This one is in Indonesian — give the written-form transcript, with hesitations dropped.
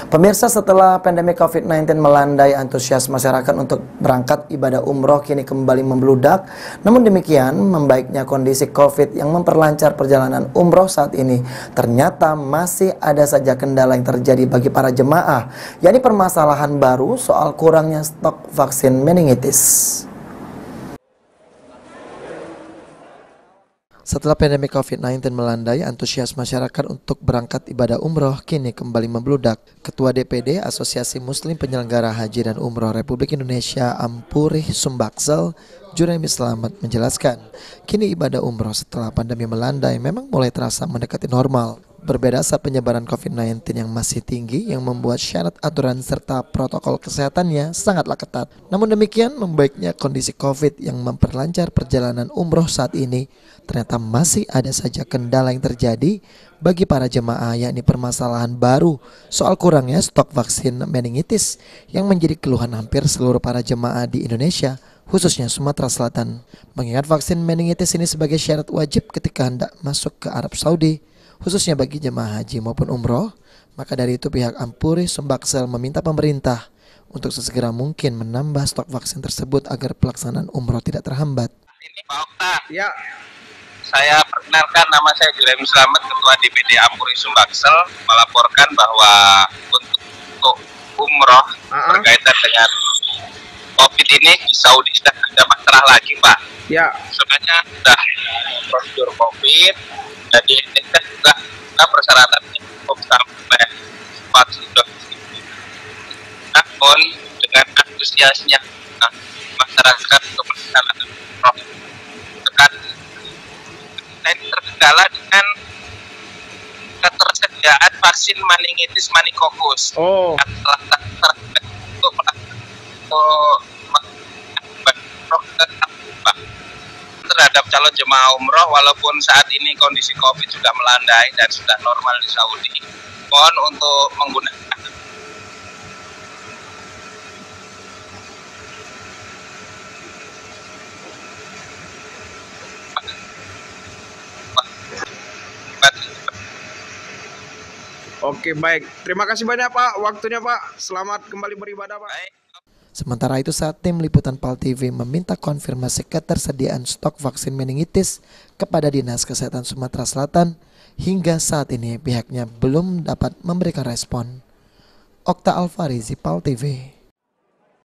Pemirsa, setelah pandemi COVID-19 melandai, antusias masyarakat untuk berangkat ibadah umroh kini kembali membludak. Namun demikian, membaiknya kondisi COVID yang memperlancar perjalanan umroh saat ini, ternyata masih ada saja kendala yang terjadi bagi para jemaah, yakni permasalahan baru soal kurangnya stok vaksin meningitis. Setelah pandemi COVID-19 melandai, antusias masyarakat untuk berangkat ibadah umroh kini kembali membludak. Ketua DPD Asosiasi Muslim Penyelenggara Haji dan Umroh Republik Indonesia Ampurih Sumbaksel, Juremi Selamat menjelaskan, kini ibadah umroh setelah pandemi melandai memang mulai terasa mendekati normal. Berbeda saat penyebaran COVID-19 yang masih tinggi yang membuat syarat aturan serta protokol kesehatannya sangatlah ketat. Namun demikian, membaiknya kondisi COVID yang memperlancar perjalanan umroh saat ini, ternyata masih ada saja kendala yang terjadi bagi para jemaah, yakni permasalahan baru soal kurangnya stok vaksin meningitis yang menjadi keluhan hampir seluruh para jemaah di Indonesia, khususnya Sumatera Selatan. Mengingat vaksin meningitis ini sebagai syarat wajib ketika hendak masuk ke Arab Saudi, khususnya bagi jemaah haji maupun umroh, maka dari itu pihak Ampurih Sumbaksel meminta pemerintah untuk sesegera mungkin menambah stok vaksin tersebut agar pelaksanaan umroh tidak terhambat. Ini Pak Okta. Ya. Saya perkenalkan, nama saya Juremi Selamat, Ketua DPD Ampurih Sumbaksel, melaporkan bahwa untuk umroh berkaitan dengan COVID ini di Saudi sudah ada masalah lagi, Pak. Ya. Sebenarnya sudah prosedur COVID, jadi Indonesia juga persyaratannya cukup sampai vaksin dosis. Namun dengan antusiasnya masyarakat untuk melaksanakan umroh, terkendala dengan ketersediaan vaksin meningitis meningokokus. Terhadap calon jemaah umroh, walaupun saat ini kondisi COVID sudah melandai dan sudah normal di Saudi, mohon untuk menggunakan Oke, baik. Terima kasih banyak Pak waktunya Pak. Selamat kembali beribadah Pak. Sementara itu, saat tim liputan PAL TV meminta konfirmasi ketersediaan stok vaksin meningitis kepada Dinas Kesehatan Sumatera Selatan, hingga saat ini pihaknya belum dapat memberikan respon. Okta Alfarizi, PAL TV.